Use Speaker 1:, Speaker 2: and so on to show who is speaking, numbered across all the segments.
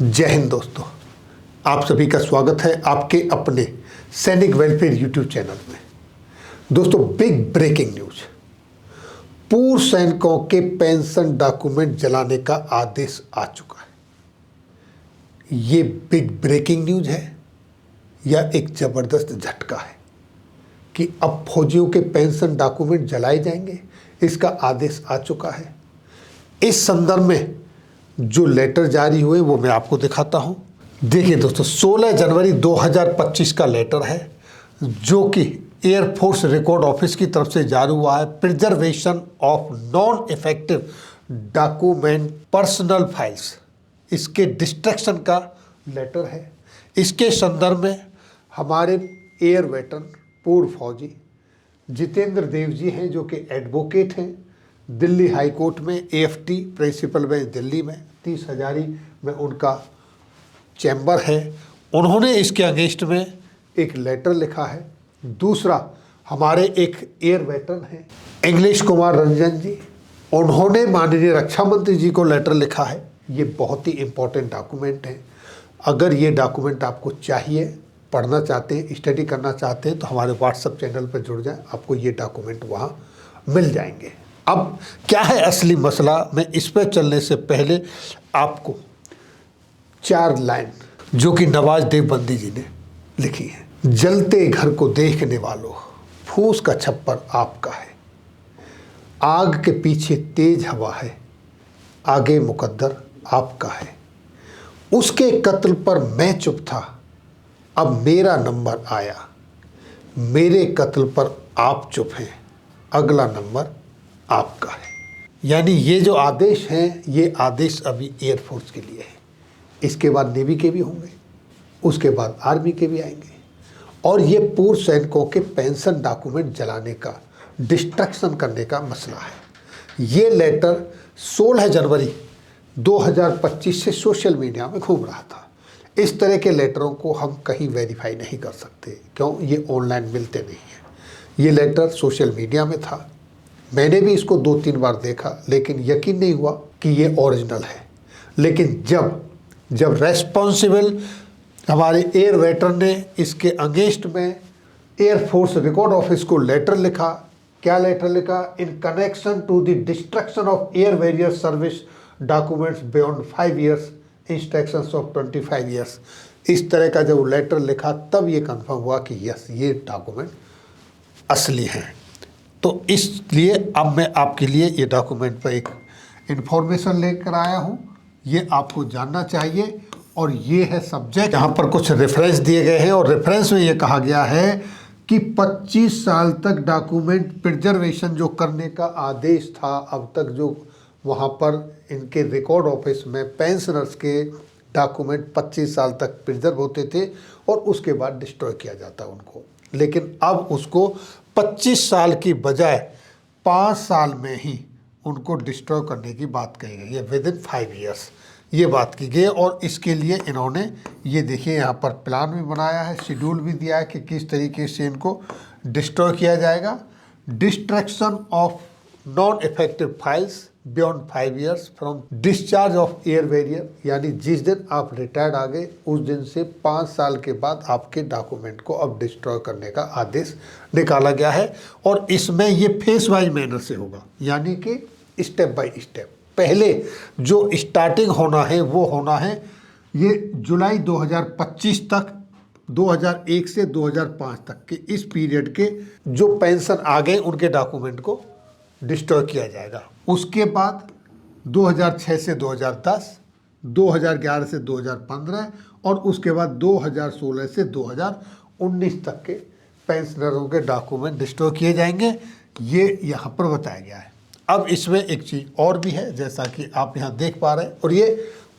Speaker 1: जय हिंद दोस्तों, आप सभी का स्वागत है आपके अपने सैनिक वेलफेयर यूट्यूब चैनल में। दोस्तों, बिग ब्रेकिंग न्यूज, पूर्व सैनिकों के पेंशन डॉक्यूमेंट जलाने का आदेश आ चुका है। ये बिग ब्रेकिंग न्यूज है या एक जबरदस्त झटका है कि अब फौजियों के पेंशन डॉक्यूमेंट जलाए जाएंगे, इसका आदेश आ चुका है। इस संदर्भ में जो लेटर जारी हुए वो मैं आपको दिखाता हूं। देखिए दोस्तों, 16 जनवरी 2025 का लेटर है जो कि एयरफोर्स रिकॉर्ड ऑफिस की तरफ से जारी हुआ है। Preservation of non effective document personal files, इसके डिस्ट्रक्शन का लेटर है। इसके संदर्भ में हमारे एयर वेटरन पूर्व फौजी जितेंद्र देव जी हैं, जो कि एडवोकेट हैं दिल्ली हाई कोर्ट में, AFT प्रिंसिपल बेंच दिल्ली में, 30 हजारी में उनका चैम्बर है। उन्होंने इसके अगेंस्ट में एक लेटर लिखा है। दूसरा, हमारे एक एयर वेटरन हैं इंग्लिश कुमार रंजन जी, उन्होंने माननीय रक्षा मंत्री जी को लेटर लिखा है। ये बहुत ही इम्पोर्टेंट डॉक्यूमेंट है। अगर ये डॉक्यूमेंट आपको चाहिए, पढ़ना चाहते हैं, स्टडी करना चाहते हैं, तो हमारे व्हाट्सएप चैनल पर जुड़ जाएं, आपको ये डॉक्यूमेंट वहाँ मिल जाएंगे। अब क्या है असली मसला, मैं इस पर चलने से पहले आपको 4 लाइन जो कि नवाज देवबंदी जी ने लिखी है। जलते घर को देखने वालों, फूस का छप्पर आपका है, आग के पीछे तेज हवा है, आगे मुकद्दर आपका है। उसके कत्ल पर मैं चुप था, अब मेरा नंबर आया, मेरे कत्ल पर आप चुप हैं, अगला नंबर आपका है। यानी ये जो आदेश हैं, ये आदेश अभी एयरफोर्स के लिए है। इसके बाद नेवी के भी होंगे, उसके बाद आर्मी के भी आएंगे। और ये पूर्व सैनिकों के पेंशन डॉक्यूमेंट जलाने का, डिस्ट्रक्शन करने का मसला है। ये लेटर 16 जनवरी 2025 से सोशल मीडिया में घूम रहा था। इस तरह के लेटरों को हम कहीं वेरीफाई नहीं कर सकते, क्यों? ये ऑनलाइन मिलते नहीं हैं। ये लेटर सोशल मीडिया में था, मैंने भी इसको 2-3 बार देखा, लेकिन यकीन नहीं हुआ कि ये ओरिजिनल है। लेकिन जब रेस्पॉन्सिबल हमारे एयर वेटरन ने इसके अगेंस्ट में एयरफोर्स रिकॉर्ड ऑफिस को लेटर लिखा, क्या लेटर लिखा? In connection to the destruction of air warrior service documents beyond 5 years, instructions of 25 years. इस तरह का जब लेटर लिखा, तब ये कंफर्म हुआ कि यस, ये डॉक्यूमेंट असली हैं। तो इसलिए अब मैं आपके लिए ये डॉक्यूमेंट पर एक इन्फॉर्मेशन लेकर आया हूँ, ये आपको जानना चाहिए। और ये है सब्जेक्ट, यहाँ पर कुछ रेफरेंस दिए गए हैं और रेफरेंस में ये कहा गया है कि 25 साल तक डॉक्यूमेंट प्रिजर्वेशन जो करने का आदेश था, अब तक जो वहाँ पर इनके रिकॉर्ड ऑफिस में पेंशनर्स के डॉक्यूमेंट 25 साल तक प्रिजर्व होते थे और उसके बाद डिस्ट्रॉय किया जाता उनको। लेकिन अब उसको 25 साल की बजाय 5 साल में ही उनको डिस्ट्रॉय करने की बात कही गई है, विद इन 5 ईयर्स ये बात की गई है। और इसके लिए इन्होंने ये देखिए यहाँ पर प्लान भी बनाया है, शेड्यूल भी दिया है कि किस तरीके से इनको डिस्ट्रॉय किया जाएगा। Destruction of non effective files beyond 5 years from discharge of air warrior, यानी जिस दिन आप रिटायर्ड आ गए उस दिन से 5 साल के बाद आपके डॉक्यूमेंट को अब डिस्ट्रॉय करने का आदेश निकाला गया है। और इसमें ये फेस वाइज मैनर से होगा, यानी कि स्टेप बाय स्टेप। पहले जो स्टार्टिंग होना है वो होना है ये जुलाई 2025 तक, 2001 से 2005 तक के इस पीरियड के जो पेंशन आ गए उनके डॉक्यूमेंट को डिस्ट्रॉय किया जाएगा। उसके बाद 2006 से 2010, 2011 से 2015 और उसके बाद 2016 से 2019 तक के पेंशनरों के डॉक्यूमेंट डिस्ट्रॉय किए जाएंगे। ये यहाँ पर बताया गया है। अब इसमें एक चीज़ और भी है, जैसा कि आप यहाँ देख पा रहे हैं, और ये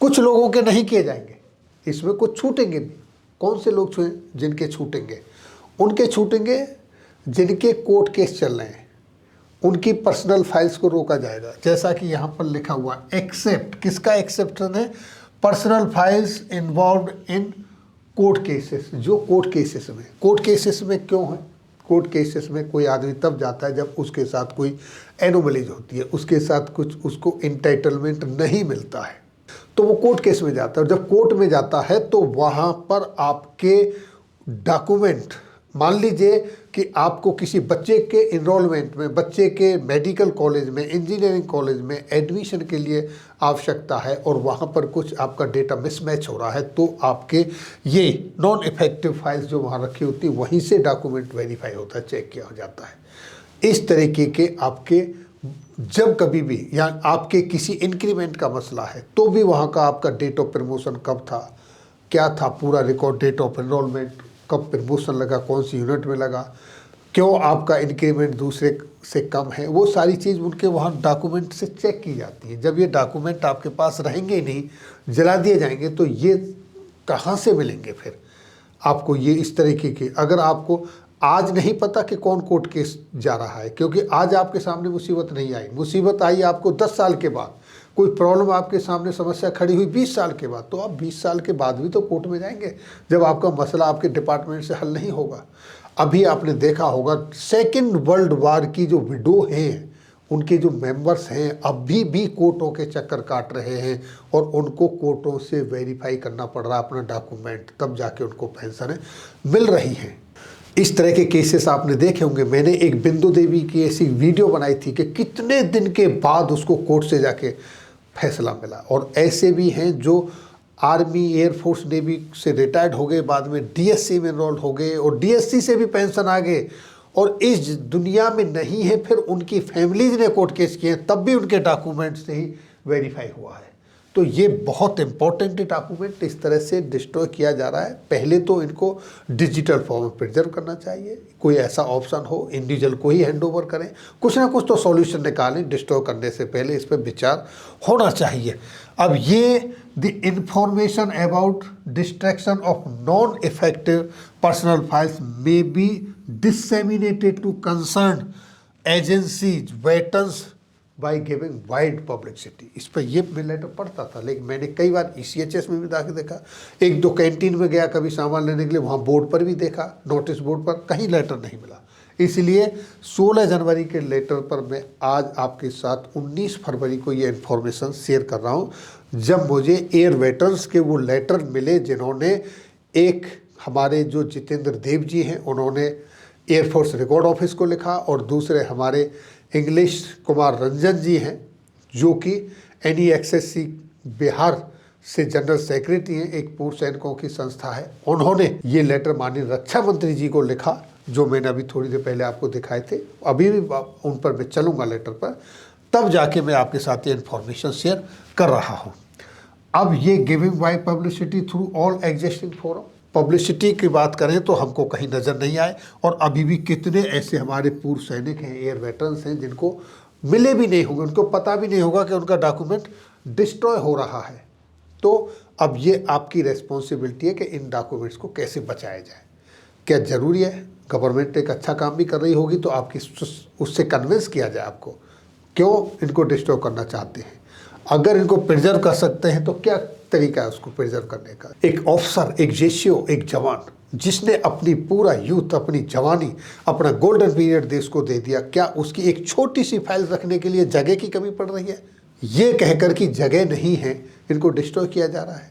Speaker 1: कुछ लोगों के नहीं किए जाएंगे, इसमें कुछ छूटेंगे भी। कौन से लोग जिनके छूटेंगे? उनके छूटेंगे जिनके कोर्ट केस चल रहे हैं, उनकी पर्सनल फाइल्स को रोका जाएगा। जैसा कि यहाँ पर लिखा हुआ एक्सेप्ट, किसका एक्सेप्शन है? Personal files involved in court cases. जो कोर्ट केसेस में क्यों है? कोर्ट केसेस में कोई आदमी तब जाता है जब उसके साथ कोई एनोमलीज होती है, उसके साथ कुछ उसको इंटाइटलमेंट नहीं मिलता है, तो वो कोर्ट केस में जाता है, और जब कोर्ट में जाता है तो वहाँ पर आपके डॉक्यूमेंट, मान लीजिए कि आपको किसी बच्चे के इनरोलमेंट में, बच्चे के मेडिकल कॉलेज में, इंजीनियरिंग कॉलेज में एडमिशन के लिए आवश्यकता है और वहाँ पर कुछ आपका डेटा मिसमैच हो रहा है, तो आपके ये नॉन इफेक्टिव फाइल्स जो वहाँ रखी होती है वहीं से डॉक्यूमेंट वेरीफाई होता है, चेक किया हो जाता है। इस तरीके के आपके जब कभी भी या आपके किसी इंक्रीमेंट का मसला है तो भी वहाँ का आपका डेट ऑफ प्रमोशन कब था, क्या था, पूरा रिकॉर्ड, डेट ऑफ एनरोलमेंट, कब प्रमोशन लगा, कौन सी यूनिट में लगा, क्यों आपका इंक्रीमेंट दूसरे से कम है, वो सारी चीज़ उनके वहाँ डॉक्यूमेंट से चेक की जाती है। जब ये डॉक्यूमेंट आपके पास रहेंगे ही नहीं, जला दिए जाएंगे, तो ये कहाँ से मिलेंगे फिर आपको। ये इस तरीके के, अगर आपको आज नहीं पता कि कौन कोर्ट केस जा रहा है, क्योंकि आज आपके सामने मुसीबत नहीं आई, मुसीबत आई आपको 10 साल के बाद, कोई प्रॉब्लम आपके सामने समस्या खड़ी हुई 20 साल के बाद, तो आप 20 साल के बाद भी तो कोर्ट में जाएंगे जब आपका मसला आपके डिपार्टमेंट से हल नहीं होगा। अभी आपने देखा होगा सेकेंड वर्ल्ड वार की जो विडो हैं, उनके जो मेंबर्स हैं अभी भी कोर्टों के चक्कर काट रहे हैं और उनको कोर्टों से वेरीफाई करना पड़ रहा है अपना डॉक्यूमेंट, तब जाके उनको पेंशन मिल रही हैं। इस तरह के केसेस आपने देखे होंगे। मैंने एक बिंदु देवी की ऐसी वीडियो बनाई थी कि कितने दिन के बाद उसको कोर्ट से जाके फैसला मिला, और ऐसे भी हैं जो आर्मी, एयरफोर्स, नेवी से रिटायर्ड हो गए, बाद में डीएससी में एनरोल्ड हो गए और डीएससी से भी पेंशन आ गए और इस दुनिया में नहीं है, फिर उनकी फैमिलीज ने कोर्ट केस किए तब भी उनके डॉक्यूमेंट से ही वेरीफाई हुआ है। तो ये बहुत इंपॉर्टेंट डॉक्यूमेंट इस तरह से डिस्ट्रॉय किया जा रहा है। पहले तो इनको डिजिटल फॉर्म में प्रिजर्व करना चाहिए, कोई ऐसा ऑप्शन हो, इंडिविजुअल को ही हैंड ओवर करें, कुछ ना कुछ तो सॉल्यूशन निकालें। डिस्ट्रॉय करने से पहले इस पर विचार होना चाहिए। अब ये the information about distraction of non effective personal files may be disseminated to concern agencies veterans by giving wide publicity. इस पर ये मैं लेटर पढ़ता था, लेकिन मैंने कई बार ECHS में भी जाके देखा, एक दो कैंटीन में गया कभी सामान लेने के लिए, वहाँ बोर्ड पर भी देखा, नोटिस बोर्ड पर, कहीं लेटर नहीं मिला। इसलिए 16 जनवरी के लेटर पर मैं आज आपके साथ 19 फरवरी को ये इन्फॉर्मेशन शेयर कर रहा हूँ, जब मुझे एयर वेटर्न्स के वो लेटर मिले जिन्होंने, एक हमारे जो जितेंद्र देव जी हैं उन्होंने एयरफोर्स रिकॉर्ड ऑफिस को लिखा, और दूसरे हमारे इंग्लिश कुमार रंजन जी हैं जो कि NEXSC बिहार से जनरल सेक्रेटरी हैं, एक पूर्व सैनिकों की संस्था है। उन्होंने ये लेटर माननीय रक्षा मंत्री जी को लिखा, जो मैंने अभी थोड़ी देर पहले आपको दिखाए थे। अभी भी उन पर मैं चलूँगा लेटर पर, तब जाके मैं आपके साथ ये इन्फॉर्मेशन शेयर कर रहा हूँ। अब ये giving wide publicity through all existing forum, publicity की बात करें तो हमको कहीं नज़र नहीं आए, और अभी भी कितने ऐसे हमारे पूर्व सैनिक हैं, एयर वेटरन्स हैं, जिनको मिले भी नहीं होंगे, उनको पता भी नहीं होगा कि उनका डॉक्यूमेंट डिस्ट्रॉय हो रहा है। तो अब ये आपकी रेस्पॉन्सिबिलिटी है कि इन डॉक्यूमेंट्स को कैसे बचाया जाए। क्या ज़रूरी है, गवर्नमेंट एक अच्छा काम भी कर रही होगी तो आपकी उससे कन्विंस किया जाए आपको क्यों इनको डिस्ट्रॉय करना चाहते हैं। अगर इनको प्रिजर्व कर सकते हैं तो क्या तरीका है उसको प्रिजर्व करने का। एक ऑफिसर, एक जेसीओ, एक जवान जिसने अपनी पूरा यूथ, अपनी जवानी, अपना गोल्डन पीरियड देश को दे दिया, क्या उसकी एक छोटी सी फाइल रखने के लिए जगह की कमी पड़ रही है? ये कहकर कि जगह नहीं है, इनको डिस्ट्रॉय किया जा रहा है।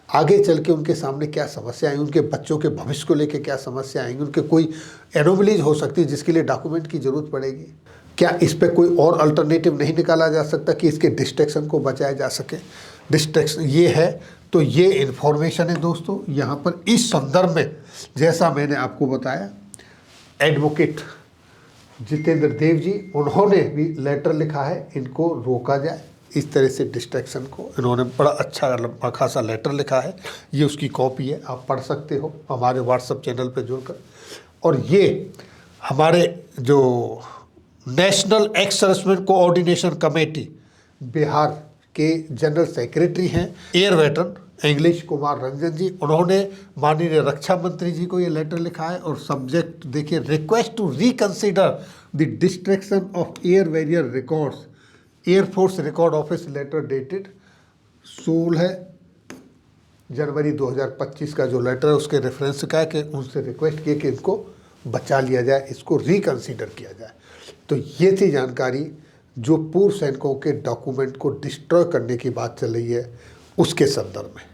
Speaker 1: आगे चल के उनके सामने क्या समस्या आएंगी, उनके बच्चों के भविष्य को लेकर क्या समस्या आएंगी, उनके कोई एनोमलीज हो सकती है जिसके लिए डॉक्यूमेंट की ज़रूरत पड़ेगी। क्या इस पर कोई और अल्टरनेटिव नहीं निकाला जा सकता कि इसके डिस्ट्रैक्शन को बचाया जा सके? डिस्ट्रैक्शन ये है, तो ये इन्फॉर्मेशन है दोस्तों। यहाँ पर इस संदर्भ में जैसा मैंने आपको बताया, एडवोकेट जितेंद्र देव जी, उन्होंने भी लेटर लिखा है, इनको रोका जाए इस तरह से डिस्ट्रैक्शन को। इन्होंने बड़ा अच्छा लंबा खासा लेटर लिखा है, ये उसकी कॉपी है, आप पढ़ सकते हो हमारे व्हाट्सएप चैनल पर जुड़कर। और ये हमारे जो national ex serviceman coordination committee Bihar के जनरल सेक्रेटरी हैं एयर वेटरन इंग्लिश कुमार रंजन जी, उन्होंने माननीय रक्षा मंत्री जी को ये लेटर लिखा है। और सब्जेक्ट देखिए, request to reconsider the destruction of air warrior records, air force record office, letter dated 16 January 2025 का जो लेटर है उसके रेफरेंस का है कि उनसे रिक्वेस्ट किए कि इनको बचा लिया जाए, इसको रिकंसीडर किया जाए। तो ये थी जानकारी जो पूर्व सैनिकों के डॉक्यूमेंट को डिस्ट्रॉय करने की बात चल रही है, उसके संदर्भ में।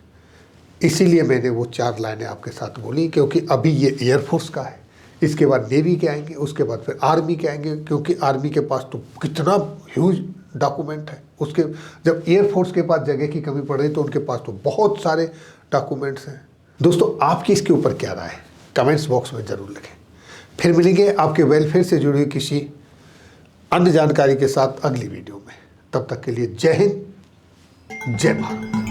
Speaker 1: इसीलिए मैंने वो 4 लाइनें आपके साथ बोली, क्योंकि अभी ये एयरफोर्स का है, इसके बाद नेवी के आएंगे, उसके बाद फिर आर्मी के आएंगे, क्योंकि आर्मी के पास तो कितना ह्यूज डॉक्यूमेंट है। उसके जब एयरफोर्स के पास जगह की कमी पड़ रही तो उनके पास तो बहुत सारे डॉक्यूमेंट्स हैं। दोस्तों, आपकी इसके ऊपर क्या राय है, कमेंट्स बॉक्स में ज़रूर लिखें। फिर मिलेंगे आपके वेलफेयर से जुड़ी हुई किसी अन्य जानकारी के साथ अगली वीडियो में। तब तक के लिए जय हिंद, जय भारत।